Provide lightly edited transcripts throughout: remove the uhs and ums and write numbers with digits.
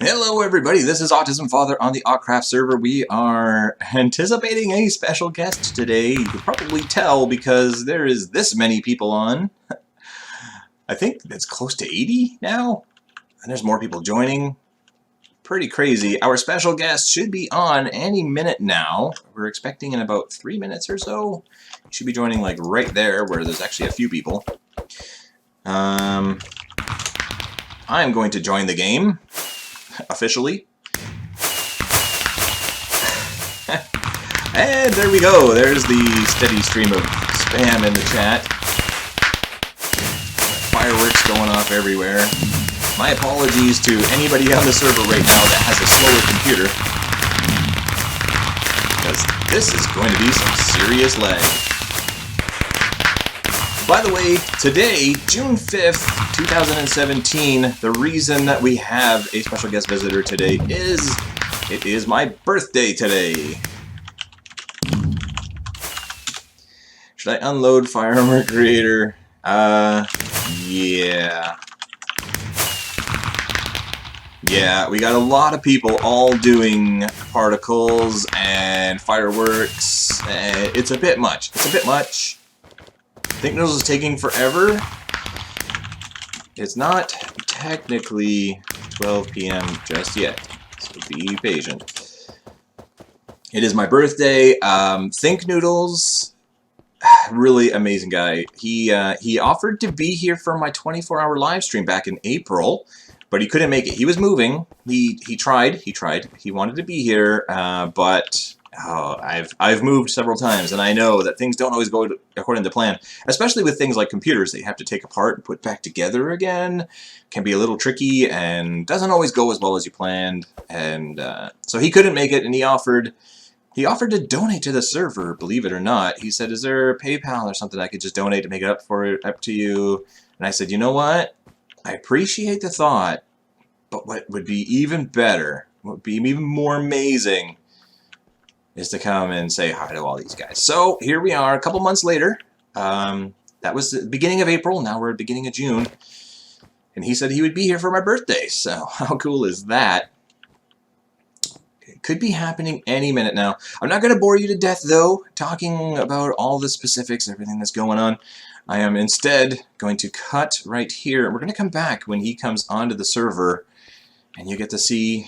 Hello everybody, this is Autism Father on the Autcraft server. We are anticipating a special guest today. You can probably tell because there is this many people on. I think it's close to 80 now, and there's more people joining. Pretty crazy. Our special guest should be on any minute now. We're expecting in about 3 minutes or so. He should be joining like right there where there's actually a few people. I'm going to join the game. Officially. And there we go. There's the steady stream of spam in the chat. Fireworks going off everywhere. My apologies to anybody on the server right now that has a slower computer, because this is going to be some serious lag. By the way, today, June 5th, 2017, the reason that we have a special guest visitor today is it is my birthday today. Should I unload Firework Creator? Yeah. Yeah, we got a lot of people all doing particles and fireworks. It's a bit much. It's a bit much. Thinknoodles is taking forever. It's not technically 12 p.m. just yet, so be patient. It is my birthday. Thinknoodles, really amazing guy. He offered to be here for my 24-hour live stream back in April, but he couldn't make it. He was moving. He tried. He wanted to be here, but I've moved several times, and I know that things don't always go according to plan, especially with things like computers that you have to take apart and put back together again. Can be a little tricky and doesn't always go as well as you planned. And so he couldn't make it, and he offered to donate to the server, believe it or not. He said, is there a PayPal or something I could just donate to make it up to you? And I said, you know what? I appreciate the thought, but what would be even better, what would be even more amazing, is to come and say hi to all these guys. So here we are, a couple months later. That was the beginning of April. Now we're at the beginning of June. And he said he would be here for my birthday. So how cool is that? It could be happening any minute now. I'm not going to bore you to death, though, talking about all the specifics, everything that's going on. I am instead going to cut right here. We're going to come back when he comes onto the server, and you get to see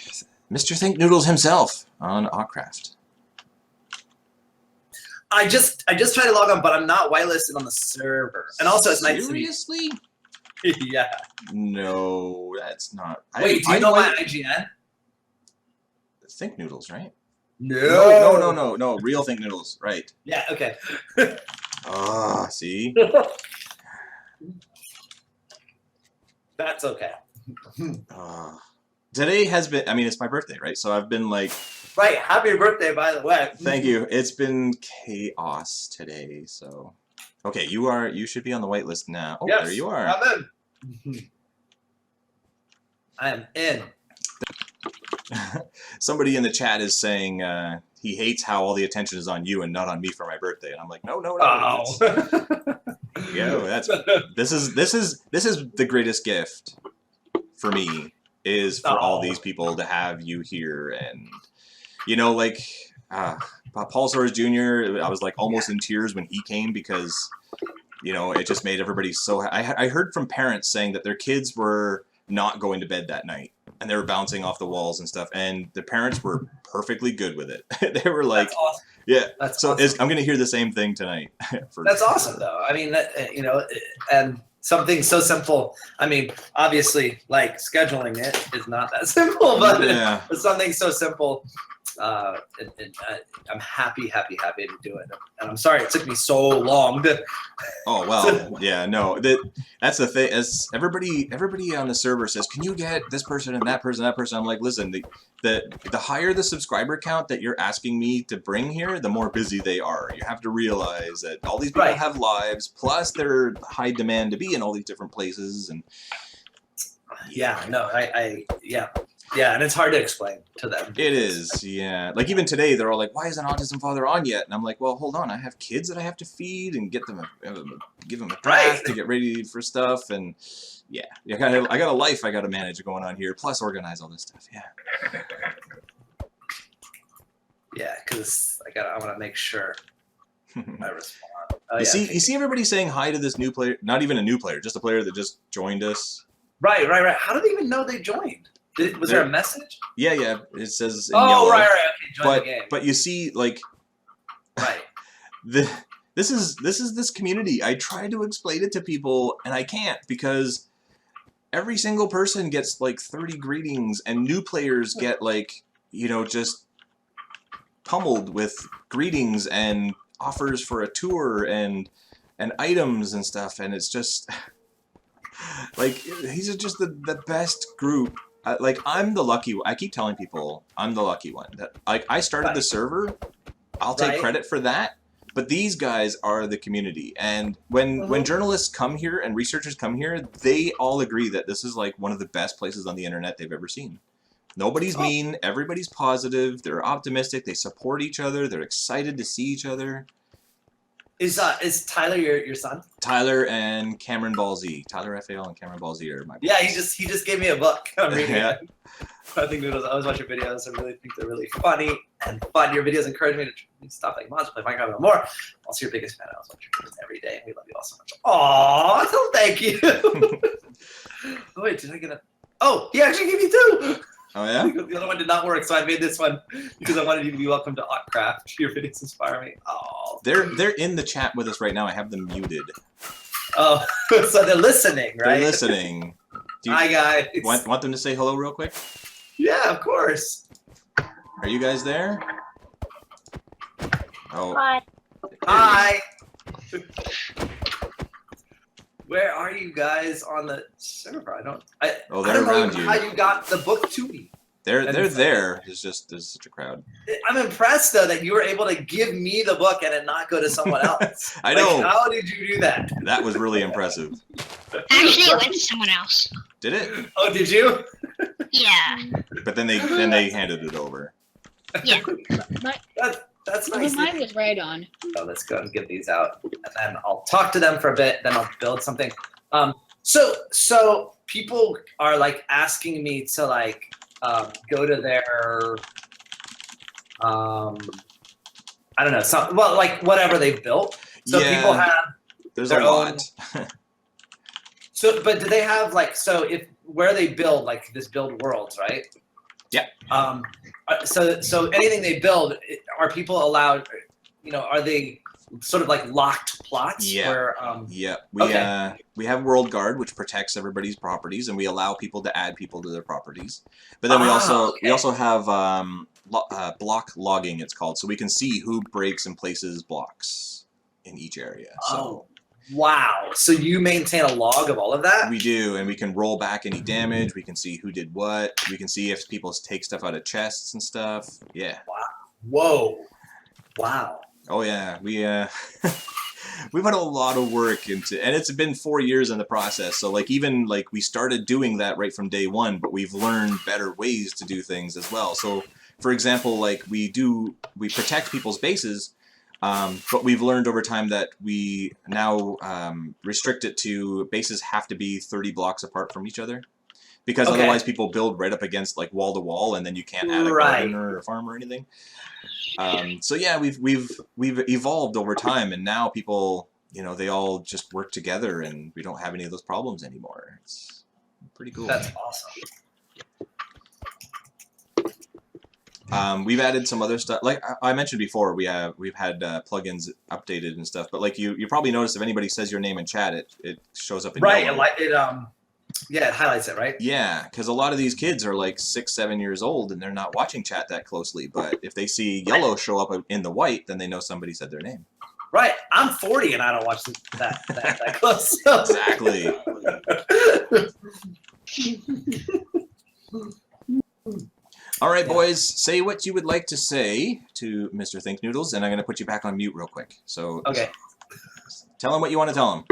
Mr. Thinknoodles himself on Autcraft. I just tried to log on, but I'm not whitelisted on the server. And also, it's nice to meet. Seriously? Yeah. No, that's not. Wait, do you know my IGN? Thinknoodles, right? No. Real Thinknoodles, right? Yeah. Okay. Ah, see. That's okay. Today has been. I mean, it's my birthday, right? So I've been like. Right. Happy birthday, by the way. Thank you. It's been chaos today, so. Okay, you should be on the wait list now. Oh, yes, there you are. I'm in. I am in. Somebody in the chat is saying he hates how all the attention is on you and not on me for my birthday, and I'm like, no. Oh. Yeah, this is the greatest gift for me is for all these people to have you here. And you know, like Paul Soares Jr., I was like almost in tears when he came because, you know, it just made everybody so I heard from parents saying that their kids were not going to bed that night and they were bouncing off the walls and stuff, and the parents were perfectly good with it. They were like, that's awesome. Yeah, that's so awesome. I'm going to hear the same thing tonight. That's awesome, though. I mean, you know, and something so simple. I mean, obviously, like scheduling it is not that simple, but yeah. It's something so simple. I'm happy to do it, and I'm sorry it took me so long to. Oh well, yeah, no, that's the thing. As everybody on the server says, can you get this person and that person, I'm like, listen, the higher the subscriber count that you're asking me to bring here, the more busy they are. You have to realize that all these people have lives, plus they're high demand to be in all these different places, and yeah, no, yeah. Yeah, and it's hard to explain to them. It is, yeah. Like even today, they're all like, "Why isn't Autism Father on yet?" And I'm like, "Well, hold on. I have kids that I have to feed and get them, give them a bath to get ready for stuff, and yeah, I got a life I got to manage going on here, plus organize all this stuff." Yeah. Yeah, because I want to make sure I respond. Oh, you see everybody saying hi to this new player. Not even a new player, just a player that just joined us. Right. How do they even know they joined? Was there a message? Yeah. It says in yellow. Right. Okay, join the game. But you see, like, right. This is this community. I try to explain it to people, and I can't because every single person gets like 30 greetings, and new players get like, you know, just pummeled with greetings and offers for a tour and items and stuff, and it's just like these are just the best group. Like I'm the lucky one. I keep telling people I'm the lucky one. That like I started the server. I'll take credit for that. But these guys are the community, and when journalists come here and researchers come here, they all agree that this is like one of the best places on the internet they've ever seen. Nobody's mean. Everybody's positive. They're optimistic. They support each other. They're excited to see each other. Is Tyler your son? Tyler and Cameron Ballsy. Tyler FAL and Cameron Ballsy are my boys. Yeah, he just gave me a book. I'm reading it. I think Noodles. I always watch your videos. I really think they're really funny and fun. Your videos encourage me to stop like mods, play Minecraft and more. Also, your biggest fan. I was watching your videos every day. We love you all so much. Aww, so thank you. Oh, wait, did I get a? Oh, he actually gave me two. Oh yeah. The other one did not work, so I made this one because I wanted you to be welcome to Autcraft. Your videos inspire me. Oh. They're in the chat with us right now. I have them muted. Oh, so they're listening, right? They're listening. Hi guys. Want them to say hello real quick? Yeah, of course. Are you guys there? Oh. Hi. Hi. Where are you guys on the server? They're I don't around know you. how you got the book to me. They're there. It's just there's such a crowd. I'm impressed though that you were able to give me the book and it not go to someone else. I know. How did you do that? That was really impressive. Actually, it went to someone else. Did it? Oh, did you? Yeah. But then they handed it over. Yeah. That's nice. Mine was right on. So let's go and get these out, and then I'll talk to them for a bit. Then I'll build something. So people are like asking me to like go to their I don't know, like whatever they've built. So people have there's their a lot. So, but do they have like where they build like this build worlds, right? Yeah. So anything they build, are people allowed? You know, are they sort of like locked plots? Yeah. Where, we have World Guard, which protects everybody's properties, and we allow people to add people to their properties. But then we also have block logging, it's called, so we can see who breaks and places blocks in each area. So. Wow. So you maintain a log of all of that? We do, and we can roll back any damage. We can see who did what. We can see if people take stuff out of chests and stuff. Yeah. Wow. Whoa. Wow. Oh yeah, we we put a lot of work into, and it's been 4 years in the process. So like even like we started doing that right from day one, but we've learned better ways to do things as well. So for example, like we protect people's bases. But we've learned over time that we now restrict it to bases have to be 30 blocks apart from each other, because otherwise people build right up against like wall to wall, and then you can't add a gardener or a farm or anything. So yeah, we've evolved over time, and now people, you know, they all just work together, and we don't have any of those problems anymore. It's pretty cool. That's awesome. We've added some other stuff. Like I mentioned before, we've had plugins updated and stuff. But like you probably noticed, if anybody says your name in chat, it shows up in yellow. It highlights it, right? Yeah, because a lot of these kids are like 6, 7 years old, and they're not watching chat that closely. But if they see yellow show up in the white, then they know somebody said their name. Right. I'm 40 and I don't watch that close. So. Exactly. All right, boys, say what you would like to say to Mr. Thinknoodles, and I'm going to put you back on mute real quick. So tell him what you want to tell him.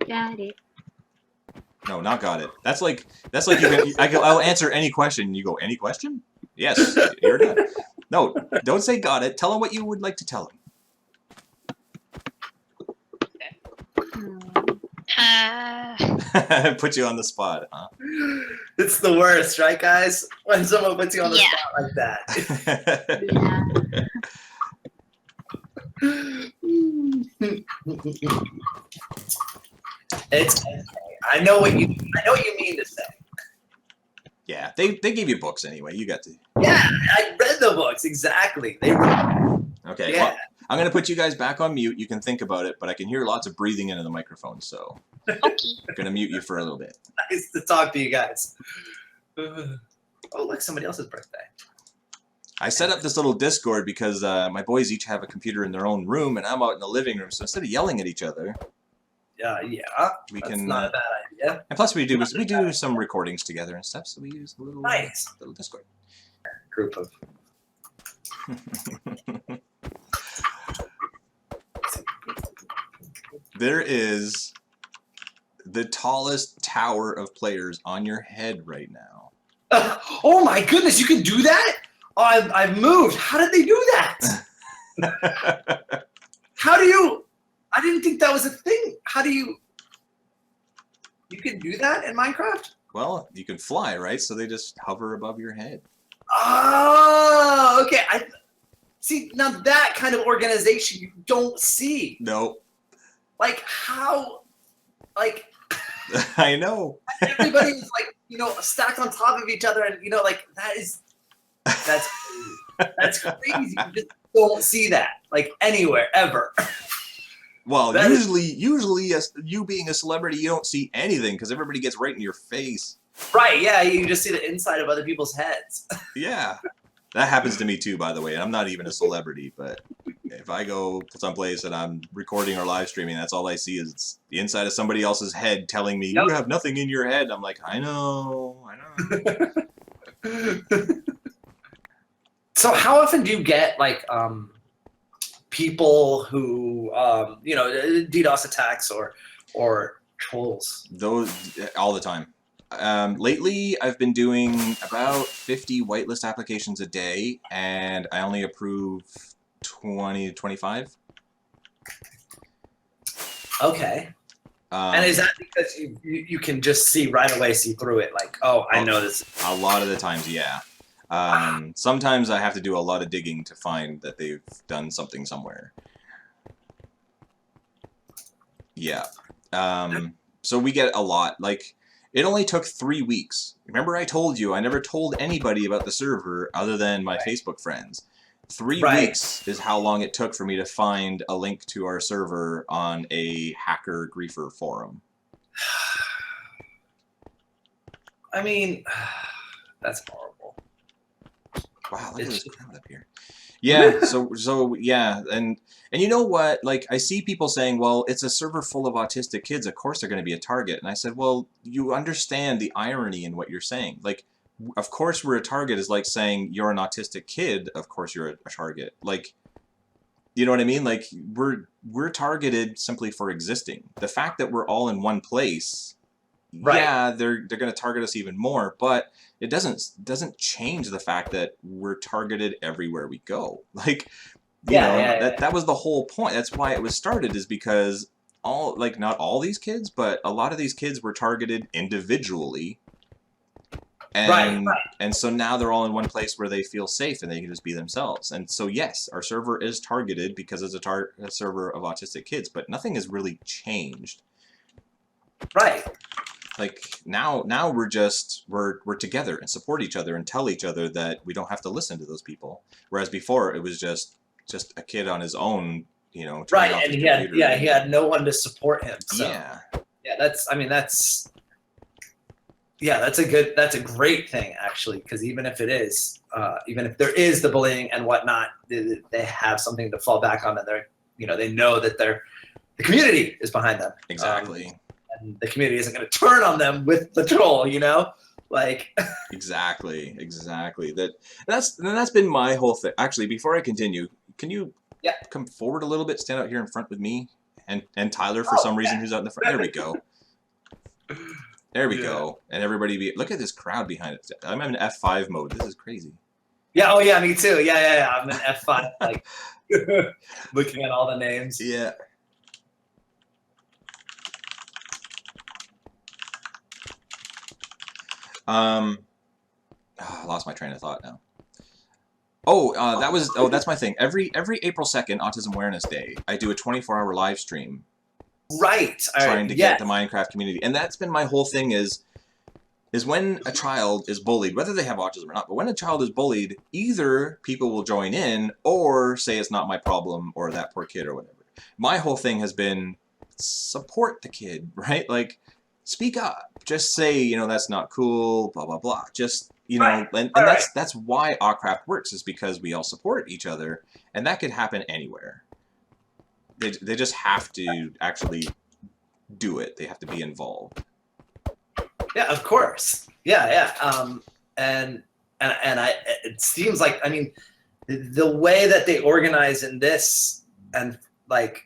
Got it. No, not got it. That's like you can, I'll answer any question. You go, any question? Yes, you're done. No, don't say got it. Tell him what you would like to tell him. Put you on the spot, huh? It's the worst, right, guys? When someone puts you on the Yeah. spot like that. It's okay. I know what you mean to say. Yeah, they gave you books anyway. You got to. Yeah, I read the books exactly. They were. Okay, Yeah. well, I'm gonna put you guys back on mute. You can think about it, but I can hear lots of breathing into the microphone, so Okay. I'm gonna mute you for a little bit. Nice to talk to you guys. Oh, look, somebody else's birthday. I set up this little Discord because my boys each have a computer in their own room, and I'm out in the living room. So instead of yelling at each other, Yeah, we that's can. not a bad idea. And plus, we do some recordings together and stuff. So we use a little little Discord. Group of. There is the tallest tower of players on your head right now. Oh my goodness, you can do that? Oh, I've moved. How did they do that? How do you? I didn't think that was a thing. How do you? You can do that in Minecraft? Well, you can fly, right? So they just hover above your head. Oh, okay. I see. Now that kind of organization you don't see. Nope. Like how? Like I know. everybody is like stacked on top of each other, and like that's crazy. You just don't see that like anywhere ever. Well, That usually, as you being a celebrity, you don't see anything because everybody gets right in your face. Right? Yeah, you just see the inside of other people's heads. Yeah, that happens to me too, by the way. And I'm not even a celebrity, but if I go someplace and I'm recording or live streaming, that's all I see is the inside of somebody else's head telling me, Yep. you have nothing in your head. I'm like, I know. So how often do you get like people who DDoS attacks or trolls? Those all the time. Lately, I've been doing about 50 whitelist applications a day, and I only approve 20 to 25. Okay. And is that because you can just see right away, see through it? Like, oh, I know this. A lot of the times, yeah. Sometimes I have to do a lot of digging to find that they've done something somewhere. Yeah. So we get a lot. Like, it only took 3 weeks. Remember I told you I never told anybody about the server other than my Facebook friends. 3 weeks is how long it took for me to find a link to our server on a hacker griefer forum. I mean, that's horrible. Wow, look at this crowd up here. Yeah, so yeah, and you know what? Like, I see people saying, well, it's a server full of autistic kids, of course they're going to be a target. And I said, well, you understand the irony in what you're saying. Like, of course we're a target is like saying you're an autistic kid, of course you're a target. Like, you know what I mean? Like, we're targeted simply for existing. The fact that we're all in one place, yeah, they're going to target us even more, but it doesn't change the fact that we're targeted everywhere we go. Like, that was the whole point. That's why it was started, is because not all these kids, but a lot of these kids were targeted individually. And and so now they're all in one place where they feel safe and they can just be themselves. And so yes, our server is targeted because it's a server of autistic kids, but nothing has really changed. Right. Like now we're together and support each other and tell each other that we don't have to listen to those people. Whereas before it was just a kid on his own, Right, and he had no one to support him. So. Yeah, that's a great thing actually, because even if there is the bullying and whatnot, they have something to fall back on, and they know that the community is behind them. Exactly. And the community isn't going to turn on them with the troll, like. Exactly. That's been my whole thing. Actually, before I continue, can you come forward a little bit, stand out here in front with me and Tyler for some reason who's out in the front. There we go. There we go. And everybody look at this crowd behind it. I'm in F5 mode. This is crazy. Yeah. Oh yeah, me too. Yeah. I'm in F5, like looking at all the names. Yeah. I lost my train of thought now. That's my thing. Every April 2nd, Autism Awareness Day, I do a 24-hour live stream. Right. Trying to get the Minecraft community. And that's been my whole thing is when a child is bullied, whether they have autism or not, but when a child is bullied, either people will join in or say it's not my problem or that poor kid or whatever. My whole thing has been support the kid, right? Like, speak up. Just say, you know, that's not cool, blah, blah, blah. Just, you know, and that's why Autcraft works, is because we all support each other, and that could happen anywhere. They just have to actually do it. They have to be involved. Yeah, of course. Yeah. And it seems like, I mean, the way that they organize in this, and like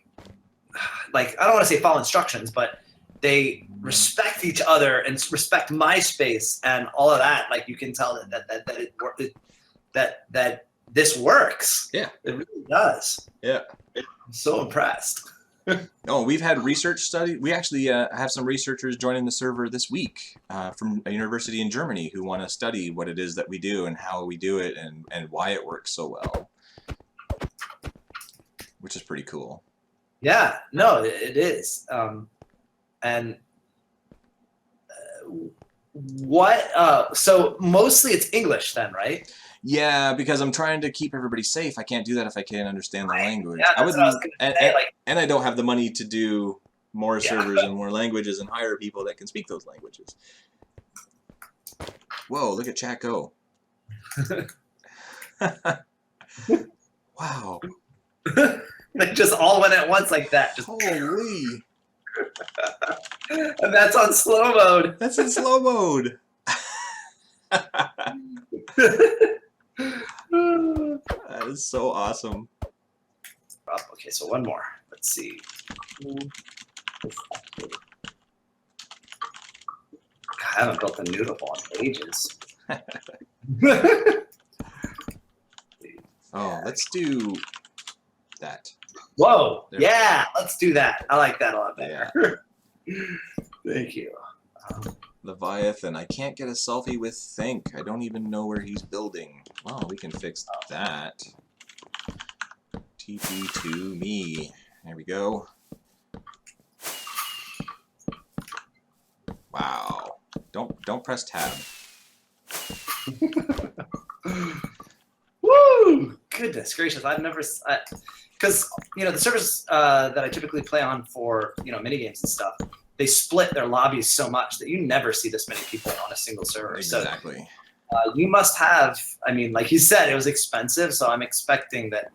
I don't want to say follow instructions, but they respect each other and respect my space and all of that. Like, you can tell that this works. Yeah, it really does. Yeah, I'm so impressed. Oh, we've had research study. We actually have some researchers joining the server this week from a university in Germany who want to study what it is that we do and how we do it and why it works so well, which is pretty cool. Yeah, no, it is. And so mostly it's English then, right? Yeah, because I'm trying to keep everybody safe. I can't do that if I can't understand the language. Yeah, that's what I was gonna say, and I don't have the money to do more servers and more languages and hire people that can speak those languages. Whoa, look at chat go. Wow. They just all went at once like that. Just holy. And that's on slow mode. That's in slow mode. That is so awesome. Okay, so one more. Let's see. God, I haven't built a noodle ball in ages. Oh, let's do that. Whoa, yeah, let's do that. I like that a lot better. Yeah. Thank you. Leviathan, I can't get a selfie with Think. I don't even know where he's building. Well, we can fix that. TP to me. There we go. Wow. Don't press tab. Woo! Goodness gracious, I've never, because you know the servers that I typically play on for mini games and stuff, they split their lobbies so much that you never see this many people on a single server. Exactly. So you must have, I mean, like you said, it was expensive, so I'm expecting that.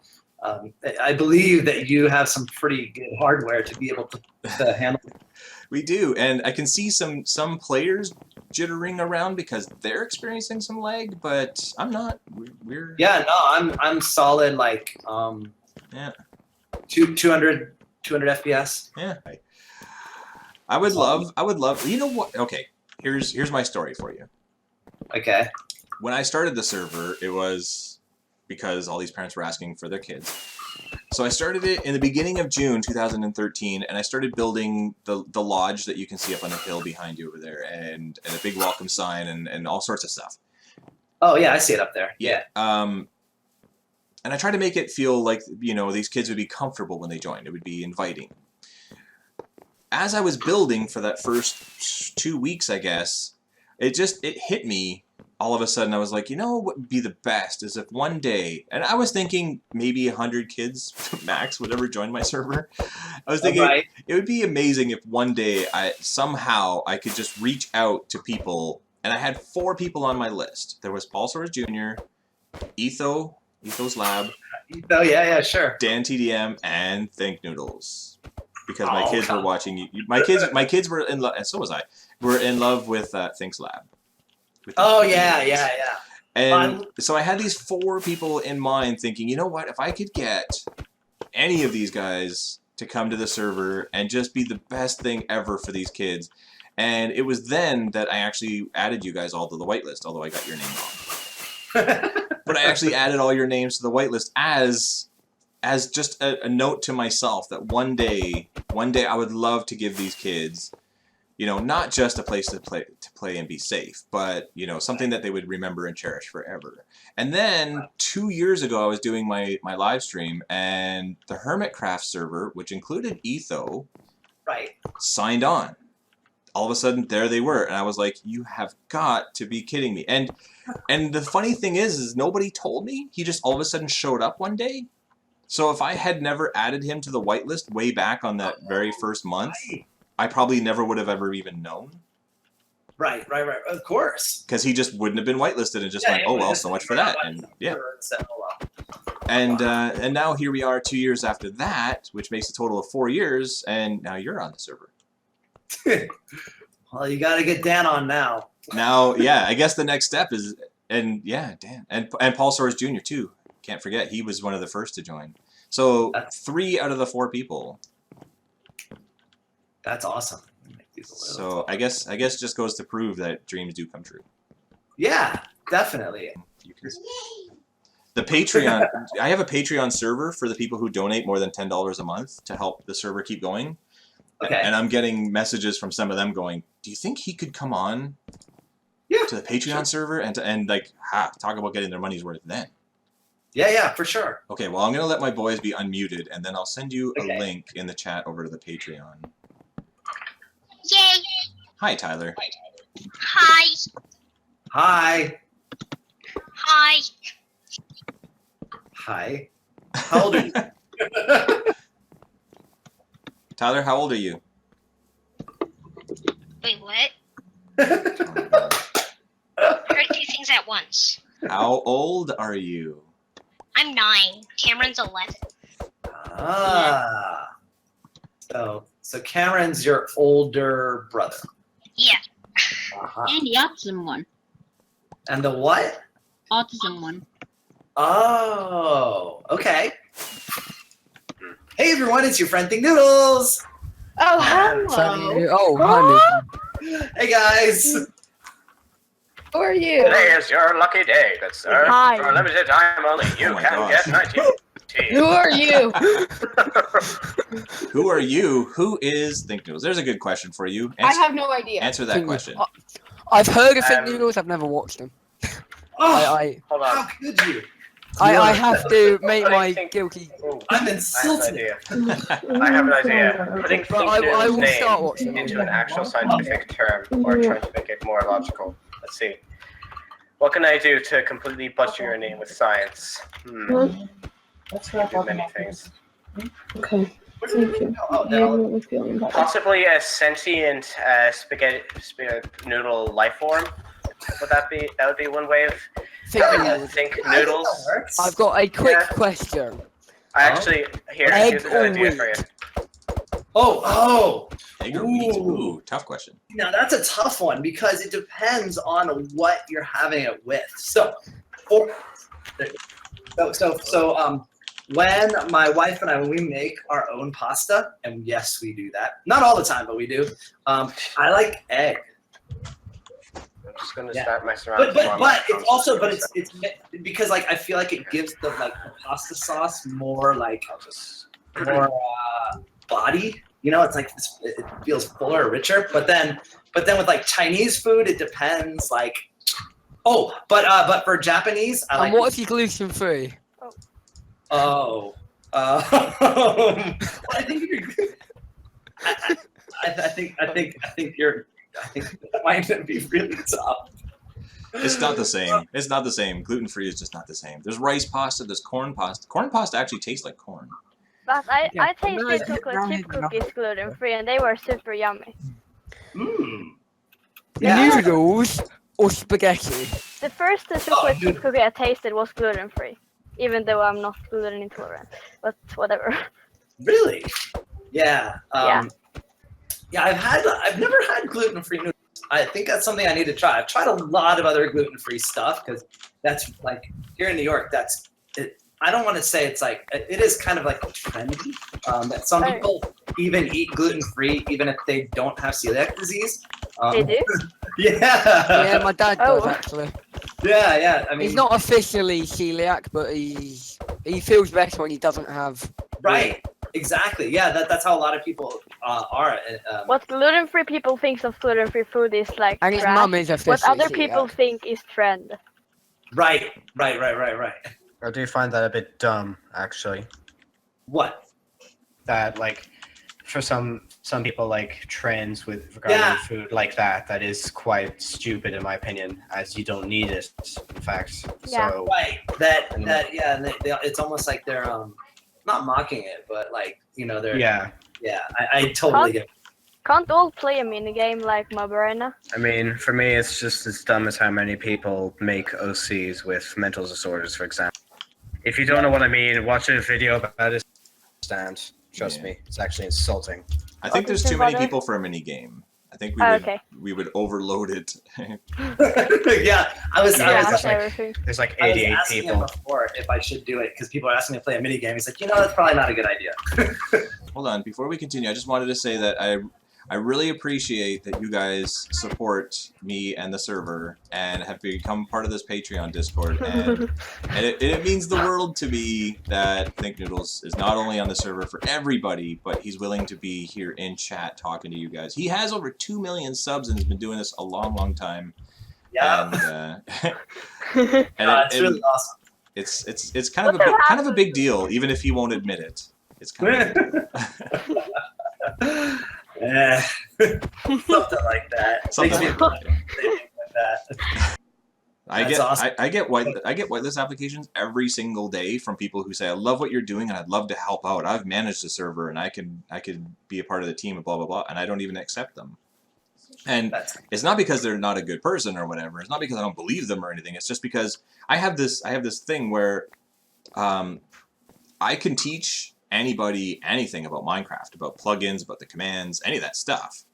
I believe that you have some pretty good hardware to be able to handle it. We do, and I can see some players jittering around because they're experiencing some lag, but I'm not. We're yeah, no, I'm solid, like yeah, 200 FPS. Yeah. I would love. You know what? Okay, here's my story for you. Okay. When I started the server, it was because all these parents were asking for their kids. So I started it in the beginning of June 2013, and I started building the lodge that you can see up on the hill behind you over there, and a big welcome sign and all sorts of stuff. Oh yeah, I see it up there. Yeah. And I tried to make it feel like these kids would be comfortable when they joined. It would be inviting. As I was building for that first 2 weeks, I guess, it hit me all of a sudden. I was like, what would be the best is if one day, and I was thinking maybe 100 kids max would ever join my server. I was thinking it would be amazing if one day somehow I could just reach out to people, and I had 4 people on my list. There was Paul Soares Jr., Etho's Lab, yeah, sure, Dan TDM, and Thinknoodles. Because my kids were watching. My kids were in love, and so was I. Were in love with Think's Lab. Oh yeah. And so I had these 4 people in mind, thinking, you know what? If I could get any of these guys to come to the server and just be the best thing ever for these kids, And it was then that I actually added you guys all to the whitelist, although I got your name wrong. But I actually added all your names to the whitelist as just a note to myself that one day I would love to give these kids, you know, not just a place to play and be safe, but, you know, something that they would remember and cherish forever. And then 2 years ago, I was doing my live stream, and the Hermitcraft server, which included Etho, Right. signed on. All of a sudden, there they were, and I was like, "You have got to be kidding me!" And the funny thing is nobody told me. He just all of a sudden showed up one day. So if I had never added him to the whitelist way back on that very first month, I probably never would have ever even known. Right. Of course. Because he just wouldn't have been whitelisted and just went, "Oh well, so much for that." And yeah. And now here we are 2 years after that, which makes a total of 4 years, and now you're on the server. Well, you got to get Dan on now. Now, yeah, I guess the next step is, and yeah, Dan, and Paul Soares Jr. too. Can't forget, he was one of the first to join. So 3 out of the 4 people. That's awesome. So I guess just goes to prove that dreams do come true. Yeah, definitely. The Patreon, I have a Patreon server for the people who donate more than $10 a month to help the server keep going. Okay. And I'm getting messages from some of them going, "Do you think he could come on to the Patreon server and like talk about getting their money's worth then?" Yeah, for sure. Okay, well, I'm going to let my boys be unmuted, and then I'll send you a Okay. link in the chat over to the Patreon. Yay! Hi, Tyler. Hi. Hi. How old are you? Tyler, how old are you? Wait, what? I heard 2 things at once. How old are you? I'm 9. Cameron's 11. Ah. So Cameron's your older brother. Yeah. Uh-huh. And the autism one. And the what? Autism one. Oh, okay. Hey everyone, it's your friend Thinknoodles. Oh, hello. Oh, honey. Hey guys. Who are you? Today is your lucky day, good sir. Hi. For a limited time only, you Oh my can gosh. get 19 Who are you? Who are you? Who is Thinknoodles? There's a good question for you. I have no idea. Answer that question. I've heard of Thinknoodles, I've never watched them. Oh, Hold how on. could you? I have to make Putting my Think- guilty. Ooh, I'm I have an insulted. idea. I have an idea. Putting But I Thinknoodles' will start name watching them. into an actual scientific term, or trying to make it more logical. Let's see. What can I do to completely butcher your name with science? That's I can do many things. Okay. What do Thank you. Oh, I no. am feeling better. Possibly a sentient spaghetti noodle life form. Would that be? That would be one way of Thinknoodles. think I think noodles. that works. I've got a quick Yeah. question. I actually here's Egg a good or idea wheat? for you. Oh. Egg or wheat? Ooh. Ooh, tough question. Now that's a tough one because it depends on what you're having it with. So, when my wife and I, when we make our own pasta, and yes, we do that. Not all the time, but we do. I like egg. I'm just gonna Yeah. start messing around. But it's also, but it's because like I feel like it gives the pasta sauce more more body. You know, it's like it feels fuller, richer. But then with like Chinese food, it depends. Like, but for Japanese, I like. And what if you're gluten free? Oh. I think you're. I think that might be really tough. It's not the same. It's not the same. Gluten-free is just not the same. There's rice pasta, there's corn pasta. Corn pasta actually tastes like corn. But I Yeah, tasted no, chocolate chip no. cookies gluten free and they were super yummy. Mm. Yeah. Noodles or spaghetti? The first chocolate noodle. chip cookie I tasted was gluten free, even though I'm not gluten intolerant. But whatever. Really? Yeah. Yeah. Yeah, I've never had gluten-free noodles. I think that's something I need to try. I've tried a lot of other gluten-free stuff because that's like here in New York. That's it. I don't want to say it's like it is kind of like trendy that some Right. people even eat gluten-free even if they don't have celiac disease. They do? Yeah, Yeah. my dad does Oh. actually. Yeah. I mean, He's not officially celiac, but he feels better when he doesn't have. right. Exactly. Yeah. That's how a lot of people are. What gluten-free people think of gluten-free food is like And his trash. mum is officially What other celiac. people think is trend. Right. I do find that a bit dumb, actually. What? That like, for some people, like trends with regarding Yeah. food like that is quite stupid in my opinion, as you don't need it. In fact, Yeah. so Right. Yeah. And it's almost like they're not mocking it, but like they're yeah. Yeah. I totally get it. Can't all play a minigame like Mob Arena? I mean, for me, it's just as dumb as how many people make OCs with mental disorders, for example. If you don't know what I mean, watch a video about it. Stand. Trust Yeah. me, it's actually insulting. I think there's too many AutismFather? people for a mini game. I think Oh, okay. we would overload it. Yeah. I was Yeah, Yeah, that's like- everything. There's like I was 88 asking him people. before if I should do it because people are asking me to play a mini game. He's like, that's probably not a good idea. Hold on, before we continue, I just wanted to say that I really appreciate that you guys support me and the server and have become part of this Patreon Discord, and it means the world to me that Thinknoodles is not only on the server for everybody, but he's willing to be here in chat talking to you guys. He has over 2 million subs and has been doing this a long time. Yeah. And, It's really awesome. it's kind of a big deal, even if he won't admit it. It's kind of a big deal. Yeah. Something like that. Something Makes like me that. think like that. I That's get awesome. I get whitelist applications every single day from people who say, I love what you're doing and I'd love to help out. I've managed a server and I could be a part of the team and blah blah blah, and I don't even accept them. And it's not because they're not a good person or whatever. It's not because I don't believe them or anything. It's just because I have this thing where I can teach anybody anything about Minecraft, about plugins, about the commands, any of that stuff.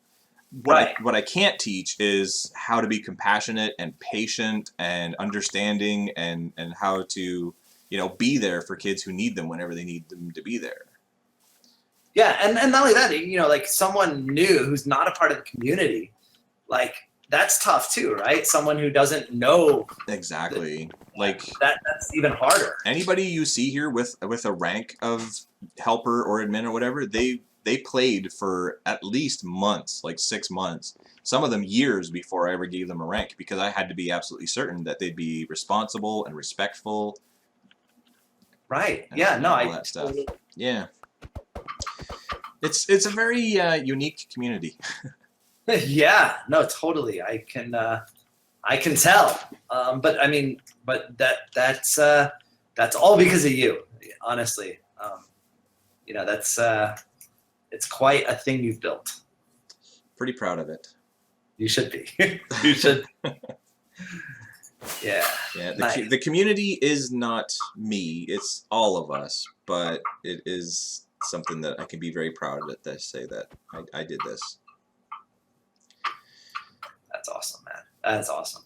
What I can't teach is how to be compassionate and patient and understanding and how to be there for kids who need them whenever they need them to be there. Yeah, and not only that, like someone new who's not a part of the community, like that's tough too, right? Someone who doesn't know Exactly. Like that's even harder. Anybody you see here with a rank of helper or admin or whatever, they played for at least months, like 6 months, some of them years before I ever gave them a rank, because I had to be absolutely certain that they'd be responsible and respectful. Right. And Yeah. No. all that stuff. Yeah. It's a very unique community. Yeah. No. Totally. I can tell. But I mean, that's all because of you. Honestly. It's quite a thing you've built. Pretty proud of it. You should be. You should. Yeah. Yeah. Nice. The community is not me. It's all of us. But it is something that I can be very proud of to say that I did this. That's awesome, man. That's awesome.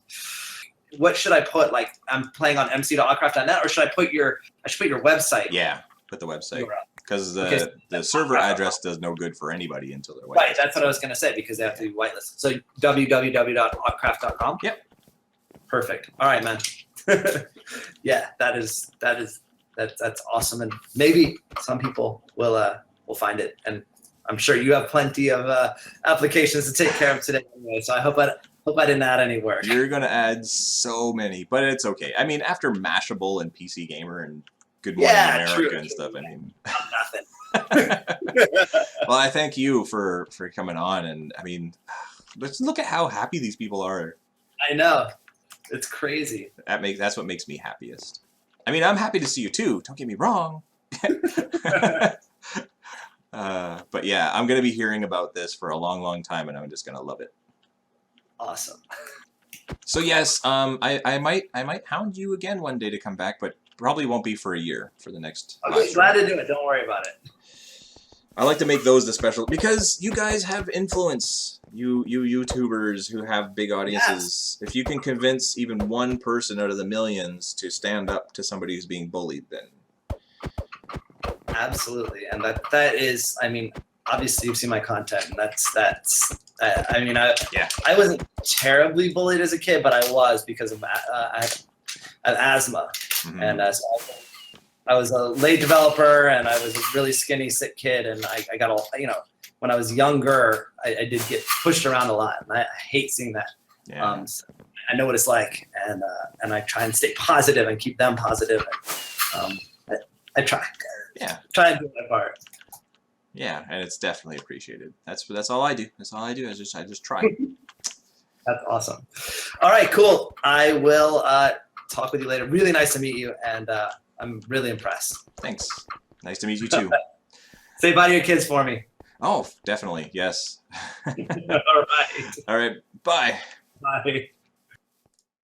What should I put? Like, I'm playing on mc.autcraft.net, or should I put your website? Yeah. Put the website. Because Okay. the server address does no good for anybody until they're whitelisted. Right, that's what I was going to say, because they have to be whitelisted. So www.autcraft.com? Yep. Perfect. All right, man. Yeah, that's awesome, and maybe some people will find it, and I'm sure you have plenty of applications to take care of today anyway, so I hope I didn't add any work. You're going to add so many, but it's okay. I mean, after Mashable and PC Gamer and Good Morning America true. and stuff, I mean... Nothing. Well, I thank you for coming on, and I mean, let's look at how happy these people are. I know. It's crazy. That's what makes me happiest. I mean, I'm happy to see you too, don't get me wrong. But yeah, I'm going to be hearing about this for a long time, and I'm just going to love it. Awesome. So yes, I might hound you again one day to come back, but probably won't be for a year for the next. I'll be glad to do it. Don't worry about it. I like to make those the special, because you guys have influence. You YouTubers who have big audiences. Yes. If you can convince even one person out of the millions to stand up to somebody who's being bullied, then absolutely. And that is, I mean, obviously you've seen my content, and that's I mean, Yeah. I wasn't terribly bullied as a kid, but I was because of I have asthma, Mhm. and so I was a late developer, and I was a really skinny, sick kid, and I got all, when I was younger, I did get pushed around a lot, and I hate seeing that. Yeah. So I know what it's like, and I try and stay positive and keep them positive. And, I try. Yeah. Try and do my part. Yeah, and it's definitely appreciated. That's all I do. That's all I do. I just try. That's awesome. All right, cool. I will talk with you later. Really nice to meet you, and I'm really impressed. Thanks. Nice to meet you too. Say bye to your kids for me. Oh, definitely. Yes. All right. All right. Bye. Bye.